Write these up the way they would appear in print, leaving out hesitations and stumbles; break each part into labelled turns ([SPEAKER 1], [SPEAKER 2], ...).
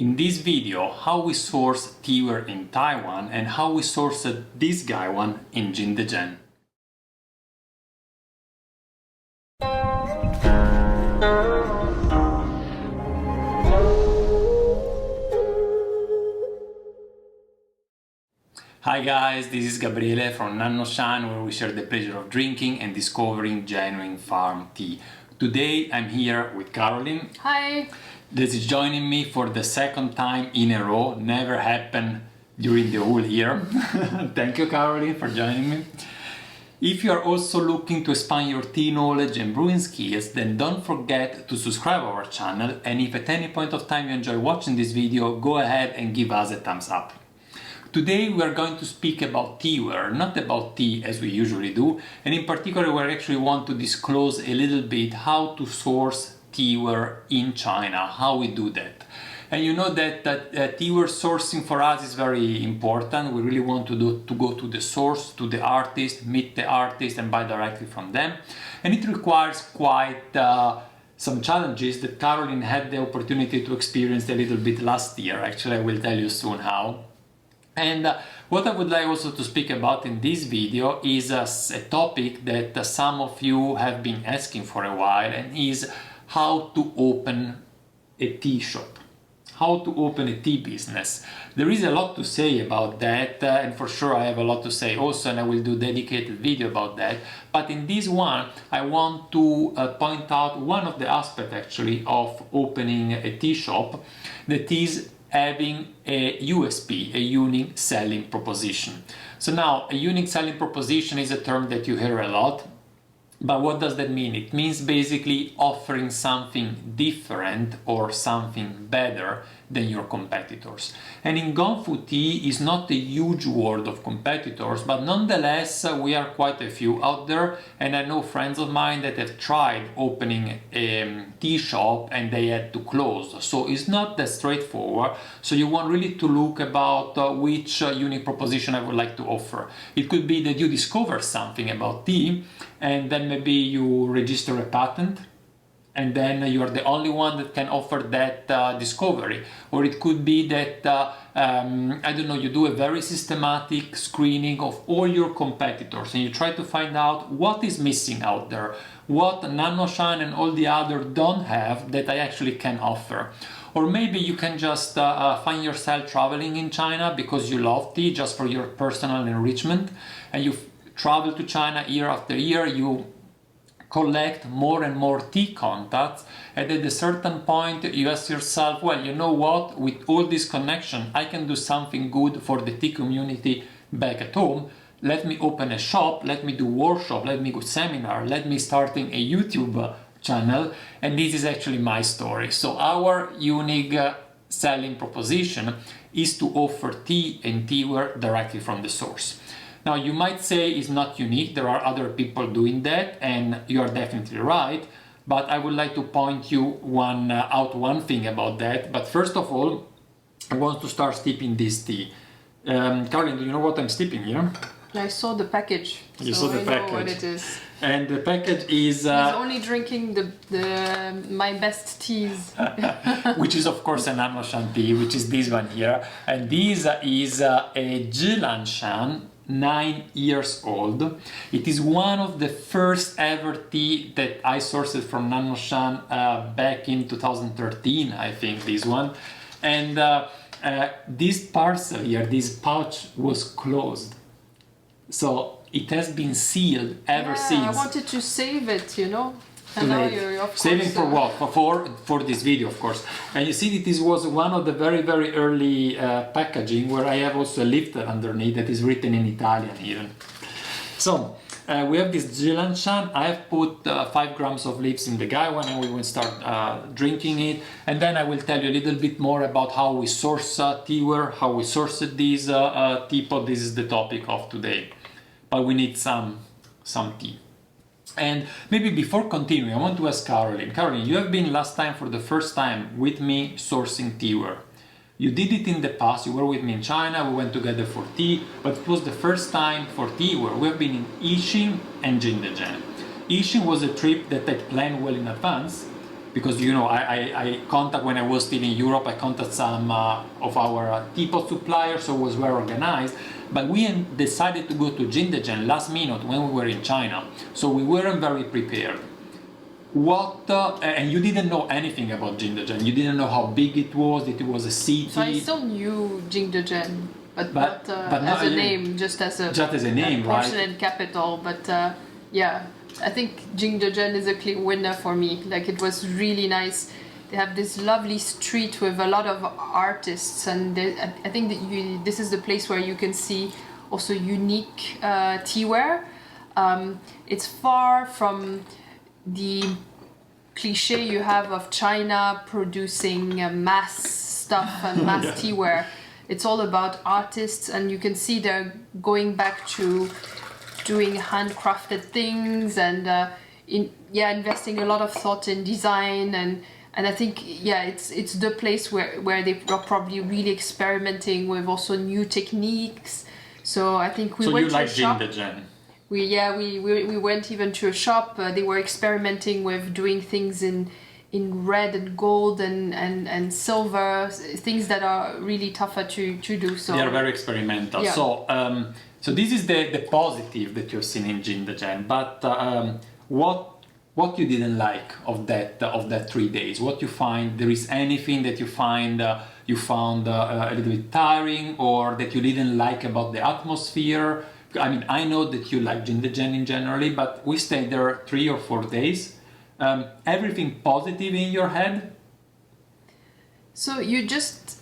[SPEAKER 1] in this video how we source Teaware in Taiwan and how we sourced this guy one in Jingdezhen. Hi guys, this is Gabriele from Nannuoshan, where we share the pleasure of drinking and discovering genuine farm tea. Today I'm here with Caroline.
[SPEAKER 2] Hi!
[SPEAKER 1] This is joining me for the second time in a row. Never happened during the whole year. Thank you, Caroline, for joining me. If you are also looking to expand your tea knowledge and brewing skills, then don't forget to subscribe our channel, and if at any point of time you enjoy watching this video, go ahead and give us a thumbs up. Today we are going to speak about Teaware, not about tea as we usually do, and in particular we actually want to disclose a little bit how to source Teaware in China, how we do that. And you know that Teaware sourcing for us is very important. We really want to go to the source, to the artist, meet the artist and buy directly from them. And it requires quite some challenges that Caroline had the opportunity to experience a little bit last year. Actually, I will tell you soon how. And what I would like also to speak about in this video is a topic that some of you have been asking for a while, and is how to open a tea shop, how to open a tea business. There is a lot to say about that, and for sure I have a lot to say also, and I will do a dedicated video about that. But in this one I want to point out one of the aspects actually of opening a tea shop, that is having a USP, a unique selling proposition. So now, a unique selling proposition is a term that you hear a lot, but what does that mean? It means basically offering something different or something better than your competitors. And in Gongfu tea is not a huge world of competitors, but nonetheless we are quite a few out there, and I know friends of mine that have tried opening a tea shop and they had to close. So it's not that straightforward. So you want really to look about which unique proposition I would like to offer. It could be that you discover something about tea and then maybe you register a patent, and then you are the only one that can offer that discovery. Or it could be that, I don't know, you do a very systematic screening of all your competitors and you try to find out what is missing out there, what Nannuoshan and all the others don't have that I actually can offer. Or maybe you can just find yourself traveling in China because you love tea, just for your personal enrichment, and you travel to China year after year, you collect more and more tea contacts, and at a certain point you ask yourself, well, you know what, with all this connection I can do something good for the tea community back at home. Let me open a shop, let me do workshop, let me go seminar, let me starting a YouTube channel. And this is actually my story. So our unique selling proposition is to offer tea and teaware directly from the source. Now you might say it's not unique, there are other people doing that, and you are definitely right, but I would like to point you out one thing about that. But first of all, I want to start steeping this tea. Caroline, do you know what I'm steeping here?
[SPEAKER 2] I saw the package.
[SPEAKER 1] You
[SPEAKER 2] so
[SPEAKER 1] saw the
[SPEAKER 2] I
[SPEAKER 1] package.
[SPEAKER 2] know what it is.
[SPEAKER 1] And the package is...
[SPEAKER 2] He's only drinking my best teas.
[SPEAKER 1] which is of course a Nannuoshan tea, which is this one here. And this is a Jingdezhen, 9 years old. It is one of the first ever tea that I sourced from Nannuoshan back in 2013, I think, this one. And this parcel here, this pouch, was closed. So it has been sealed ever since.
[SPEAKER 2] I wanted to save it, you know. And now you're, of course,
[SPEAKER 1] saving for what? For this video, of course. And you see that this was one of the very early packaging, where I have also a lifter underneath that is written in Italian even. So we have this Jingdezhen. I have put 5 grams of leaves in the gaiwan, and we will start drinking it. And then I will tell you a little bit more about how we source teaware, how we sourced this teapot. This is the topic of today. But we need some tea. And maybe before continuing, I want to ask Caroline. Caroline, you have been last time for the first time with me sourcing teaware. You did it in the past, you were with me in China, we went together for tea, but it was the first time for teaware. We have been in Yixing and Jingdezhen. Yixing was a trip that I planned well in advance, because I contact, when I was still in Europe, I contact some of our teapot suppliers, so it was well organized. But we decided to go to Jingdezhen last minute when we were in China, so we weren't very prepared. And you didn't know anything about Jingdezhen. You didn't know how big it was, that it was a city.
[SPEAKER 2] So I still knew Jingdezhen, but not
[SPEAKER 1] not
[SPEAKER 2] as a name, just as a
[SPEAKER 1] name, right?
[SPEAKER 2] porcelain capital. But yeah, I think Jingdezhen is a clear winner for me. Like, it was really nice. They have this lovely street with a lot of artists, and I think that this is the place where you can see also unique teaware. It's far from the cliche you have of China producing mass stuff and mass teaware. It's all about artists, and you can see they're going back to doing handcrafted things and investing a lot of thought in design, and I think it's the place where they are probably really experimenting with also new techniques. So I think we went to a shop.
[SPEAKER 1] Jingdezhen.
[SPEAKER 2] We went even to a shop. They were experimenting with doing things in red and gold and silver, things that are really tougher to do. So
[SPEAKER 1] they are very experimental.
[SPEAKER 2] Yeah.
[SPEAKER 1] So this is the positive that you've seen in Jingdezhen. But what you didn't like of that 3 days? What you find? There is anything that you found a little bit tiring, or that you didn't like about the atmosphere? I mean, I know that you like Jingdezhen in generally, but we stayed there 3 or 4 days. Everything positive in your head?
[SPEAKER 2] So you just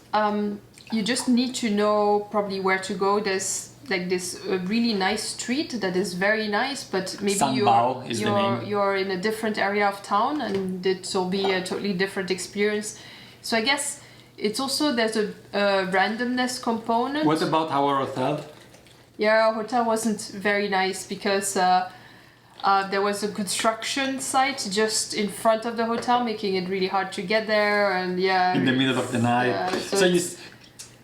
[SPEAKER 2] need to know probably where to go. There's like this really nice street that is very nice, but maybe you're in a different area of town, and it will be a totally different experience. So I guess it's also, there's a randomness component.
[SPEAKER 1] What about our hotel?
[SPEAKER 2] Yeah, our hotel wasn't very nice because there was a construction site just in front of the hotel, making it really hard to get there, and
[SPEAKER 1] in the middle of the night.
[SPEAKER 2] Yeah,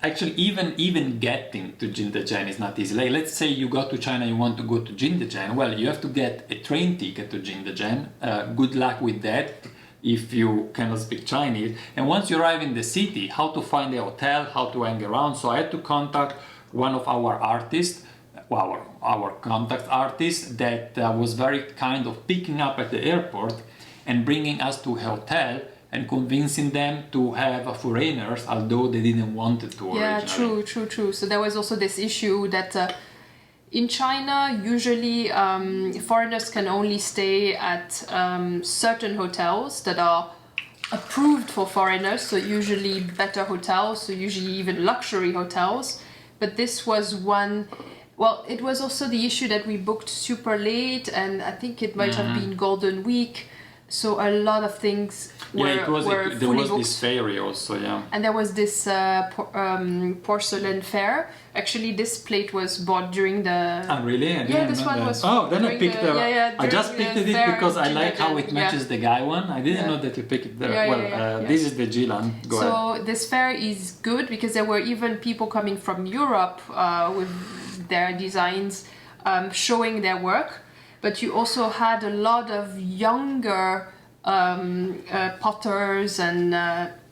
[SPEAKER 1] actually, even getting to Jingdezhen is not easy. Like, let's say you go to China, you want to go to Jingdezhen. Well, you have to get a train ticket to Jingdezhen. Good luck with that if you cannot speak Chinese. And once you arrive in the city, how to find a hotel, how to hang around. So I had to contact one of our artists, our contact artist, that was very kind of picking up at the airport and bringing us to a hotel and convincing them to have foreigners, although they didn't want it to originally.
[SPEAKER 2] True. So there was also this issue that in China, usually foreigners can only stay at certain hotels that are approved for foreigners, so usually better hotels, so usually even luxury hotels. But this was one. Well, it was also the issue that we booked super late, and I think it might have been Golden Week, so a lot of things were
[SPEAKER 1] there
[SPEAKER 2] fully
[SPEAKER 1] was
[SPEAKER 2] booked.
[SPEAKER 1] this ferry also, yeah.
[SPEAKER 2] And there was this porcelain fair. Actually, this plate was bought during the...
[SPEAKER 1] Oh, really?
[SPEAKER 2] This one was...
[SPEAKER 1] Oh, then I picked I just
[SPEAKER 2] during
[SPEAKER 1] picked
[SPEAKER 2] the
[SPEAKER 1] it
[SPEAKER 2] fair
[SPEAKER 1] because I
[SPEAKER 2] in
[SPEAKER 1] like how
[SPEAKER 2] Jingdezhen.
[SPEAKER 1] it matches the guy one. I didn't know that you picked it there. This is the Jilan. Go ahead.
[SPEAKER 2] So this fair is good because there were even people coming from Europe with their designs showing their work, but you also had a lot of younger potters and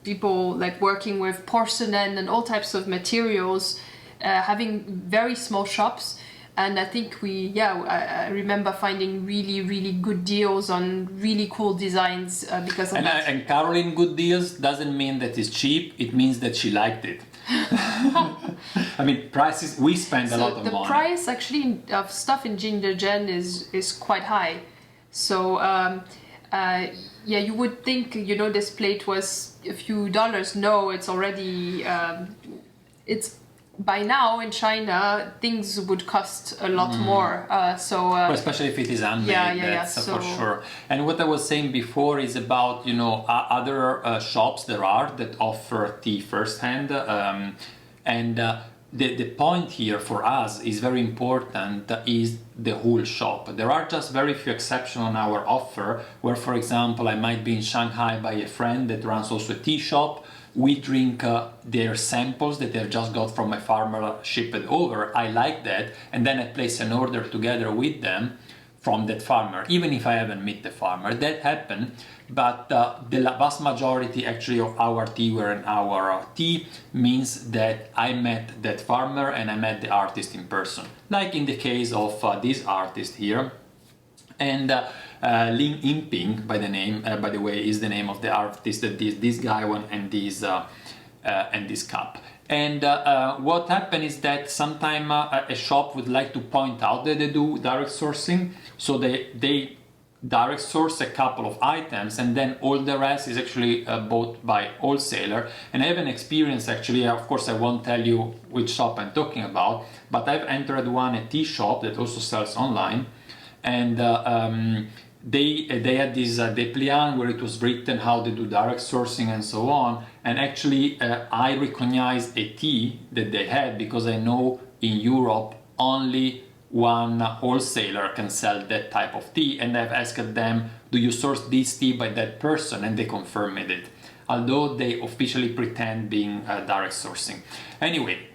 [SPEAKER 2] people like working with porcelain and all types of materials, having very small shops. And I think I remember finding really, really good deals on really cool designs because of that.
[SPEAKER 1] And Caroline, good deals doesn't mean that it's cheap, it means that she liked it. I mean, prices, we spend a lot of money.
[SPEAKER 2] The price actually of stuff in Jingdezhen is quite high. So you would think, this plate was a few dollars. No, it's already, it's by now in China, things would cost a lot more.
[SPEAKER 1] Especially if it is handmade, that's for sure. And what I was saying before is about, other shops there are that offer tea firsthand. The point here for us is very important, is the whole shop. There are just very few exceptions on our offer where, for example, I might be in Shanghai by a friend that runs also a tea shop. We drink their samples that they've just got from a farmer, shipped over. I like that. And then I place an order together with them from that farmer, even if I haven't met the farmer. That happened, but the vast majority actually of our teaware and our tea means that I met that farmer and I met the artist in person. Like in the case of this artist here. And Lin Yingping, by the way, is the name of the artist that did this guy one and this cup. And what happened is that sometimes a shop would like to point out that they do direct sourcing, so they direct source a couple of items and then all the rest is actually bought by wholesaler. And I have an experience actually, of course I won't tell you which shop I'm talking about, but I've entered a tea shop that also sells online, and they had this dépliant where it was written how they do direct sourcing and so on, and actually I recognized a tea that they had because I know in Europe only one wholesaler can sell that type of tea, and I've asked them, do you source this tea by that person, and they confirmed it, although they officially pretend being direct sourcing. Anyway,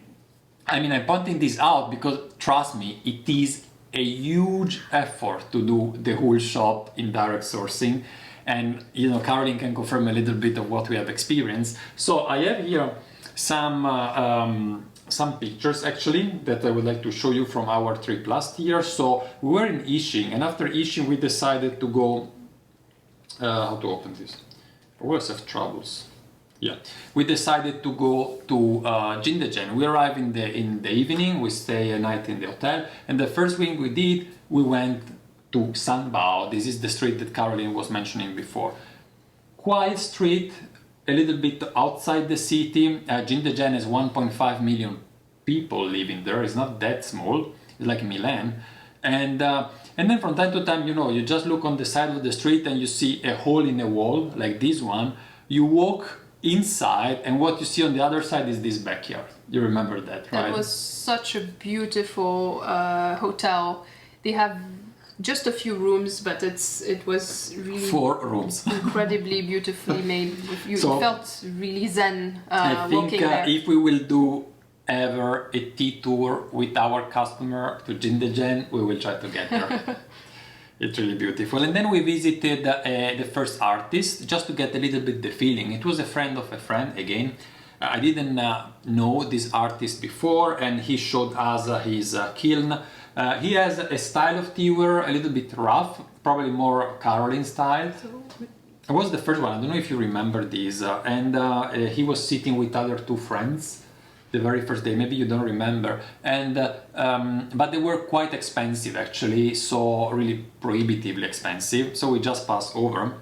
[SPEAKER 1] I mean, I'm pointing this out because trust me, it is a huge effort to do the whole shop in direct sourcing, and you know, Caroline can confirm a little bit of what we have experienced. So I have here some pictures actually that I would like to show you from our trip last year. So we were in Yixing, and after Yixing we decided to go how to open this? I always have troubles. Yeah, we decided to go to Jingdezhen. We arrived in the evening, we stay a night in the hotel, and the first thing we did, we went to Sanbao. This is the street that Caroline was mentioning before. Quiet street, a little bit outside the city. Jingdezhen has 1.5 million people living there. It's not that small, it's like Milan. And then from time to time, you know, you just look on the side of the street and you see a hole in a wall, like this one. You walk inside and what you see on the other side is this backyard. You remember that, right?
[SPEAKER 2] That was such a beautiful hotel. They have just a few rooms, but it was really
[SPEAKER 1] 4 rooms.
[SPEAKER 2] incredibly beautifully made. You felt really zen
[SPEAKER 1] I think
[SPEAKER 2] walking there.
[SPEAKER 1] if we will do ever a tea tour with our customer to Jingdezhen, we will try to get there. It's really beautiful. And then we visited the first artist just to get a little bit the feeling. It was a friend of a friend again. I didn't know this artist before, and he showed us his kiln. He has a style of teaware, a little bit rough, probably more Caroline style. It was the first one, I don't know if you remember this. He was sitting with other 2 friends the very first day, maybe you don't remember, and but they were quite expensive actually, so really prohibitively expensive, so we just passed over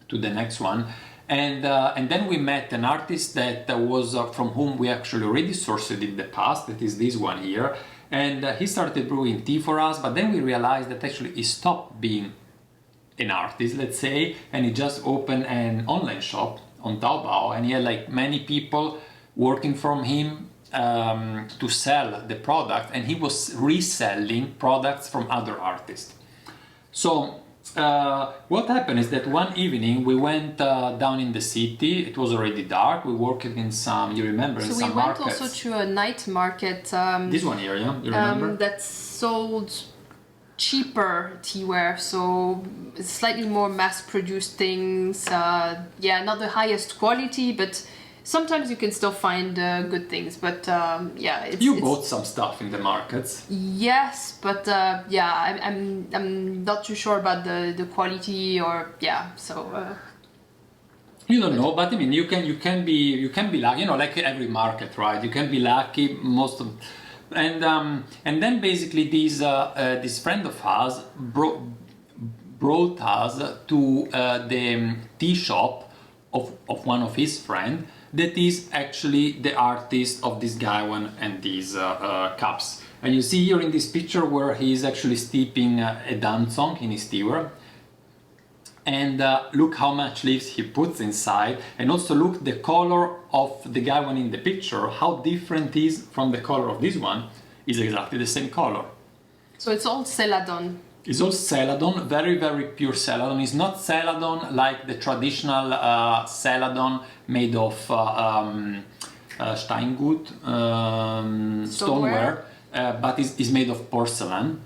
[SPEAKER 1] to the next one, and then we met an artist that was from whom we actually already sourced in the past, that is this one here, and he started brewing tea for us, but then we realized that actually he stopped being an artist, let's say, and he just opened an online shop on Taobao, and he had like many people working from him to sell the product, and he was reselling products from other artists. So what happened is that one evening we went down in the city. It was already dark. We worked in some, you remember, in some markets.
[SPEAKER 2] So we went also to a night market.
[SPEAKER 1] This one here, yeah, you remember?
[SPEAKER 2] That sold cheaper teaware, so slightly more mass-produced things. Yeah, not the highest quality, but sometimes you can still find good things, but yeah.
[SPEAKER 1] You bought some stuff in the markets.
[SPEAKER 2] Yes, but yeah, I'm not too sure about the quality, or yeah. So
[SPEAKER 1] you don't know, but I mean, you can be lucky. You know, like every market, right? You can be lucky most of, and then basically this friend of ours brought us to the tea shop of one of his friends. That is actually the artist of this gaiwan and these cups. And you see here in this picture where he is actually steeping a damsong in his teaware. And look how much leaves he puts inside. And also look the color of the gaiwan in the picture, how different it is from the color of this one. Is exactly the same color.
[SPEAKER 2] So it's all celadon.
[SPEAKER 1] It's all celadon, very, very pure celadon. It's not celadon like the traditional celadon made of Steingut, stoneware, but it's made of porcelain.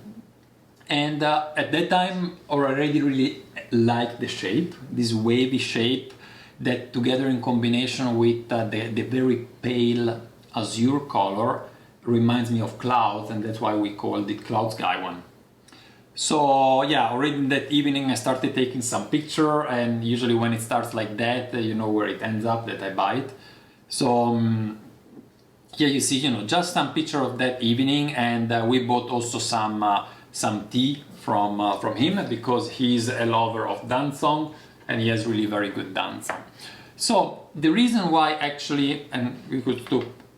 [SPEAKER 1] And at that time, I already really liked the shape, this wavy shape that together in combination with the very pale azure color reminds me of clouds, and that's why we called it Cloud Sky one. So yeah, already in that evening I started taking some picture, and usually when it starts like that, you know where it ends up, that I buy it. So here you see, you know, just some picture of that evening, and we bought also some tea from him because he's a lover of dancong and he has really very good dancong. So the reason why actually, and we could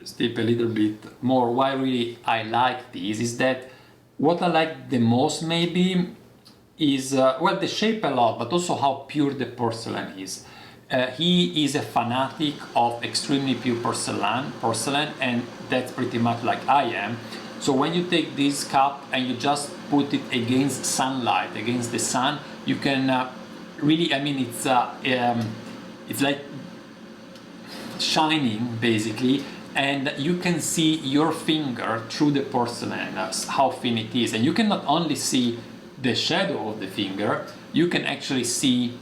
[SPEAKER 1] step a little bit more, why really I like these is that what I like the most maybe is, well, the shape a lot, but also how pure the porcelain is. He is a fanatic of extremely pure porcelain, and that's pretty much like I am. So when you take this cup and you just put it against sunlight, against the sun, you can really, I mean, it's like shining basically, and you can see your finger through the porcelain, how thin it is. And you can not only see the shadow of the finger, you can actually see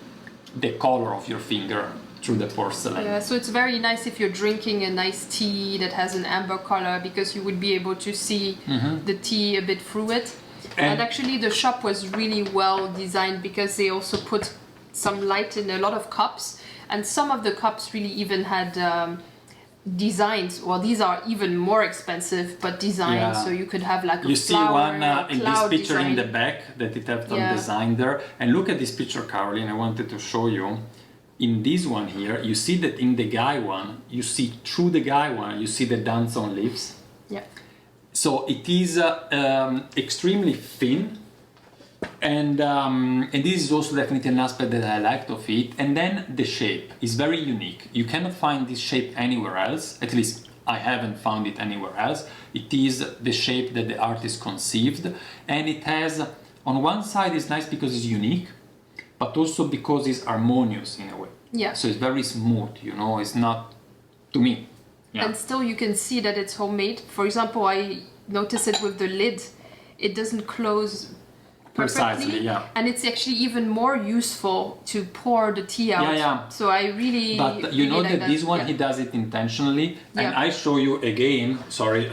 [SPEAKER 1] the color of your finger through the porcelain.
[SPEAKER 2] Yeah, so it's very nice if you're drinking a nice tea that has an amber color, because you would be able to see the tea a bit through it. And actually the shop was really well designed because they also put some light in a lot of cups, and some of the cups really even had designs. Well, these are even more expensive, but designs, so you could have like a
[SPEAKER 1] you see
[SPEAKER 2] flower,
[SPEAKER 1] one in this picture
[SPEAKER 2] design
[SPEAKER 1] in the back that it has some design there. And look at this picture, Caroline, I wanted to show you. In this one here, you see that in the guy one, you see through the guy one, you see the dancong leaves.
[SPEAKER 2] Yeah.
[SPEAKER 1] So it is extremely thin, and this is also definitely an aspect that I liked of it. And then the shape is very unique. You cannot find this shape anywhere else, at least I haven't found it anywhere else. It is the shape that the artist conceived, and it has, on one side it's nice because it's unique, but also because it's harmonious in a way.
[SPEAKER 2] Yeah.
[SPEAKER 1] So it's very smooth, you know, it's not, to me. Yeah.
[SPEAKER 2] And still you can see that it's homemade. For example, I noticed it with the lid. It doesn't close perfectly.
[SPEAKER 1] Precisely, yeah.
[SPEAKER 2] And it's actually even more useful to pour the tea out.
[SPEAKER 1] Yeah, yeah.
[SPEAKER 2] So I really...
[SPEAKER 1] But you
[SPEAKER 2] really
[SPEAKER 1] know
[SPEAKER 2] like
[SPEAKER 1] that this one,
[SPEAKER 2] yeah.
[SPEAKER 1] he does it intentionally. And
[SPEAKER 2] Yeah.
[SPEAKER 1] I show you again, sorry,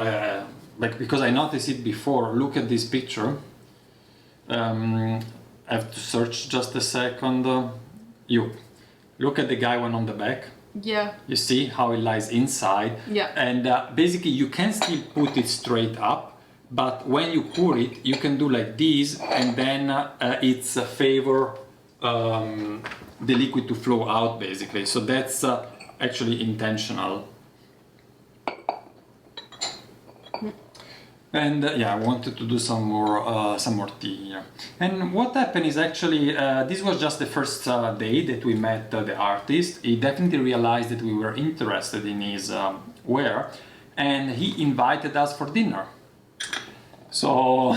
[SPEAKER 1] like because I noticed it before. Look at this picture. I have to search just a second. You look at the guy one on the back.
[SPEAKER 2] Yeah.
[SPEAKER 1] You see how it lies inside.
[SPEAKER 2] Yeah.
[SPEAKER 1] And basically you can still put it straight up, but when you pour it, you can do like this, and then it's favor the liquid to flow out basically. So that's actually intentional. And yeah, I wanted to do some more tea here. And what happened is actually, this was just the first day that we met the artist. He definitely realized that we were interested in his ware, and he invited us for dinner. So,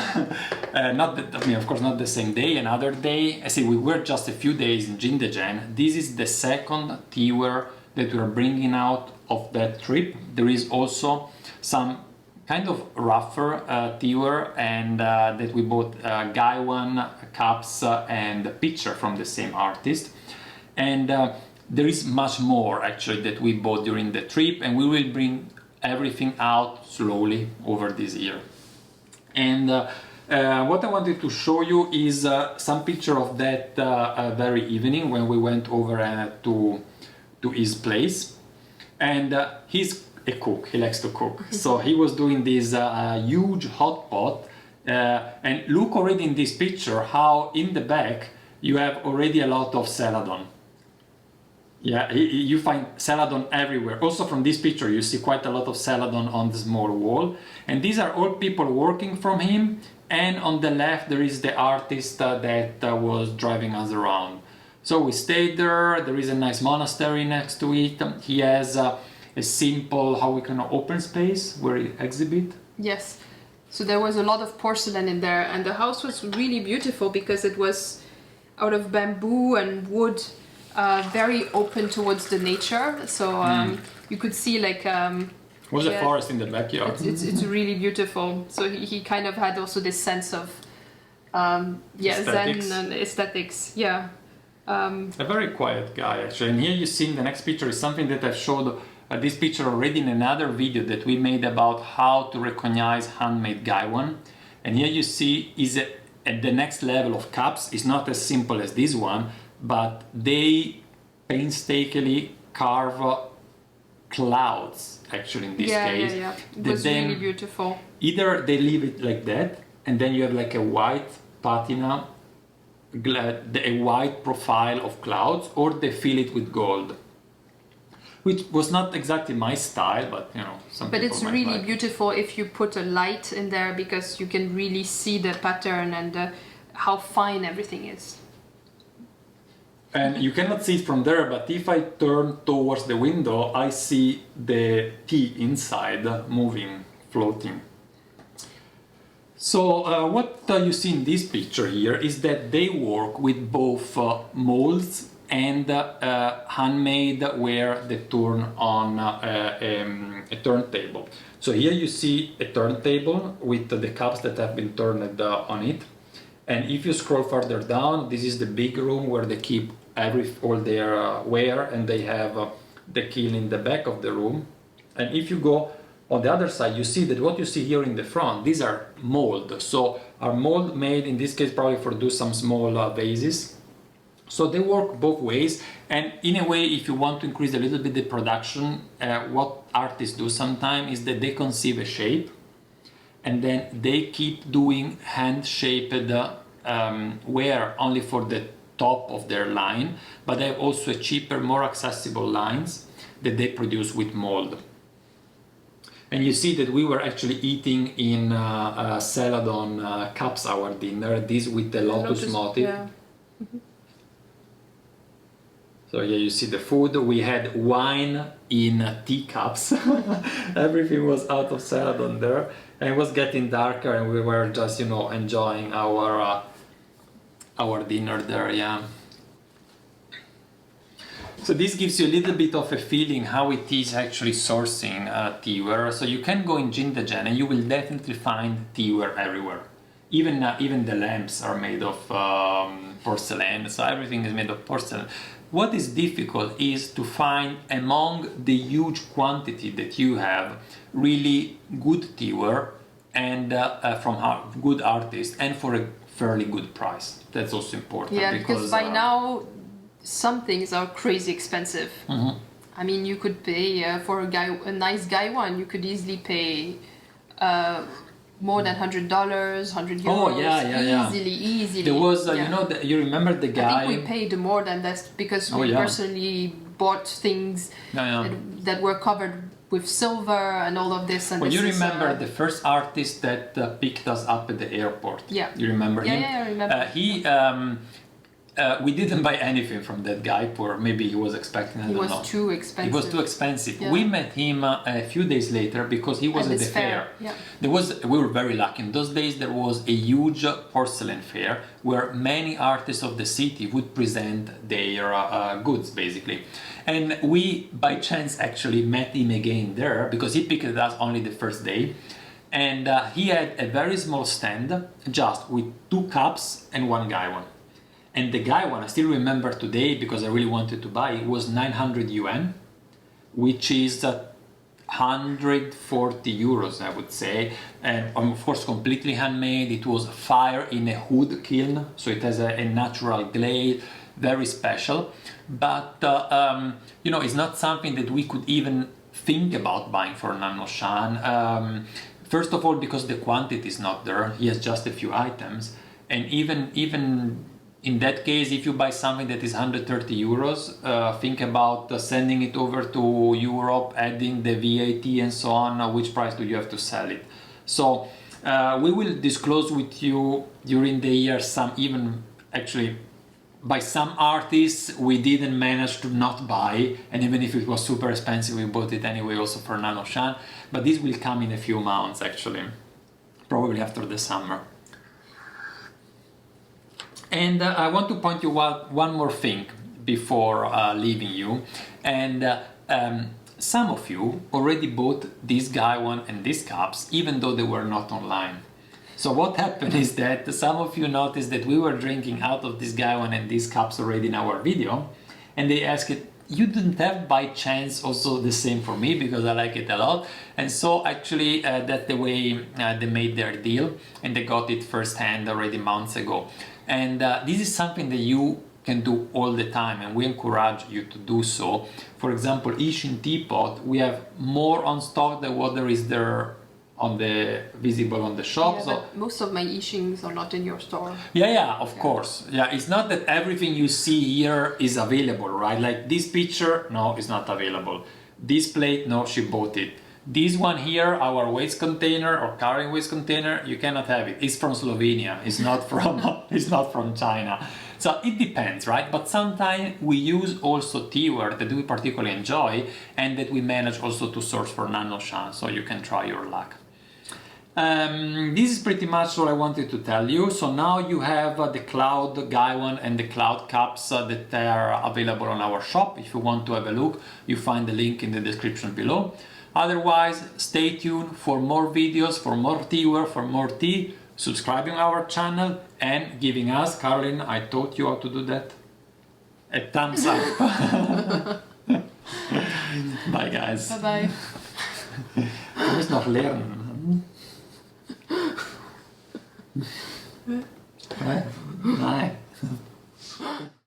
[SPEAKER 1] not that, I mean, of course, not the same day, another day. I see, we were just a few days in Jingdezhen. This is the second Teaware that we are bringing out of that trip. There is also some kind of rougher Teaware, and that we bought Gaiwan cups and a picture from the same artist. And there is much more actually that we bought during the trip, and we will bring everything out slowly over this year. And what I wanted to show you is some picture of that very evening when we went over to his place. And he's a cook, he likes to cook. So he was doing this huge hot pot, and look already in this picture how in the back you have already a lot of celadon. Yeah, you find celadon everywhere. Also from this picture you see quite a lot of celadon on the small wall, and these are all people working from him. And on the left there is the artist that was driving us around. So we stayed there. There is a nice monastery next to it. He has a simple, how we can open space where he exhibit.
[SPEAKER 2] Yes. So there was a lot of porcelain in there, and the house was really beautiful because it was out of bamboo and wood, very open towards the nature. So you could see like
[SPEAKER 1] was a forest in the backyard.
[SPEAKER 2] It's really beautiful. So he kind of had also this sense of
[SPEAKER 1] Aesthetics.
[SPEAKER 2] Zen and aesthetics. Yeah.
[SPEAKER 1] A very quiet guy, actually. And here you see in the next picture is something that I've showed this picture already in another video that we made about how to recognize handmade gaiwan. And here you see is at the next level of cups. It's not as simple as this one, but they painstakingly carve clouds, actually, in this case.
[SPEAKER 2] Yeah. It was really beautiful.
[SPEAKER 1] Either they leave it like that, and then you have like a white patina, a white profile of clouds, or they fill it with gold, which was not exactly my style, but you know, some
[SPEAKER 2] but
[SPEAKER 1] people
[SPEAKER 2] it's
[SPEAKER 1] might
[SPEAKER 2] really
[SPEAKER 1] like.
[SPEAKER 2] beautiful if you put a light in there, because you can really see the pattern and how fine everything is.
[SPEAKER 1] And you cannot see it from there, but if I turn towards the window, I see the tea inside moving, floating. So what you see in this picture here is that they work with both molds and handmade where they turn on a turntable. So here you see a turntable with the cups that have been turned on it. And if you scroll further down, this is the big room where they keep all their ware, and they have the kiln in the back of the room. And if you go on the other side, you see that what you see here in the front, these are mold. So are mold made in this case probably for do some small vases. So they work both ways. And in a way, if you want to increase a little bit the production, what artists do sometimes is that they conceive a shape, and then they keep doing hand-shaped ware only for the top of their line, but they have also cheaper, more accessible lines that they produce with mold. And you see that we were actually eating in Celadon cups our dinner, this with the lotus motif.
[SPEAKER 2] Yeah.
[SPEAKER 1] So here you see the food. We had wine in teacups. Everything was out of Celadon there. And it was getting darker, and we were just, you know, enjoying our dinner there, yeah. So this gives you a little bit of a feeling how it is actually sourcing teaware. So you can go in Jingdezhen and you will definitely find teaware everywhere. Even the lamps are made of porcelain, so everything is made of porcelain. What is difficult is to find among the huge quantity that you have really good teaware and from good artists, and for a fairly good price. That's also important.
[SPEAKER 2] Yeah, because by now some things are crazy expensive.
[SPEAKER 1] Mm-hmm.
[SPEAKER 2] I mean, you could pay for a nice gaiwan. You could easily pay more than $100, €100.
[SPEAKER 1] Oh yeah.
[SPEAKER 2] Easily.
[SPEAKER 1] There was, you know, you remember the guy.
[SPEAKER 2] I think we paid more than that because we personally bought things that were covered with silver and all of this. And
[SPEAKER 1] well,
[SPEAKER 2] this
[SPEAKER 1] you remember the first artist that picked us up at the airport?
[SPEAKER 2] Yeah.
[SPEAKER 1] You remember him?
[SPEAKER 2] Yeah, I remember.
[SPEAKER 1] We didn't buy anything from that guy, or maybe he was expecting, I don't know.
[SPEAKER 2] It was too expensive.
[SPEAKER 1] It was too expensive.
[SPEAKER 2] Yeah.
[SPEAKER 1] We met him a few days later because he was at the fair.
[SPEAKER 2] Yeah.
[SPEAKER 1] We were very lucky. In those days there was a huge porcelain fair where many artists of the city would present their goods, basically. And we, by chance, actually met him again there because he picked us only the first day. And he had a very small stand just with 2 cups and 1 gaiwan. And the gaiwan, I still remember today because I really wanted to buy it, was 900 yuan, which is 140 euros, I would say. And of course, completely handmade. It was fire in a wood kiln, so it has a natural glaze, very special. But, you know, it's not something that we could even think about buying for Nannuoshan. First of all, because the quantity is not there. He has just a few items. And even in that case, if you buy something that is 130 euros, think about sending it over to Europe, adding the VAT and so on. Which price do you have to sell it? So we will disclose with you during the year some, even actually by some artists we didn't manage to not buy, and even if it was super expensive we bought it anyway also for Nannuoshan. But this will come in a few months actually, probably after the summer. And I want to point you out one more thing before leaving you. And some of you already bought this gaiwan and these cups, even though they were not online. So what happened is that some of you noticed that we were drinking out of this Gaiwan and these cups already in our video, and they asked it, you didn't have by chance also the same for me, because I like it a lot. And so actually that's the way they made their deal, and they got it firsthand already months ago. And this is something that you can do all the time, and we encourage you to do so. For example, Ishin teapot, we have more on stock than what there is there on the visible on the shop.
[SPEAKER 2] Yeah,
[SPEAKER 1] so
[SPEAKER 2] but most of my Yixings are not in your store.
[SPEAKER 1] yeah, of course. Yeah, it's not that everything you see here is available, right? Like this picture, no, it's not available. This plate, no, she bought it. This one here, our waste container or carrying waste container, you cannot have it. It's from Slovenia. It's not from it's not from China. So it depends, right? But sometimes we use also Teaware that we particularly enjoy and that we manage also to source for Nannuoshan, so you can try your luck. This is pretty much all I wanted to tell you. So now you have the Cloud Gaiwan and the Cloud Cups that are available on our shop. If you want to have a look, you find the link in the description below. Otherwise, stay tuned for more videos, for more Teaware, for more tea, subscribing our channel and giving us, Caroline, I taught you how to do that, a thumbs up. Bye guys.
[SPEAKER 2] Bye bye.
[SPEAKER 1] Du musst noch lernen.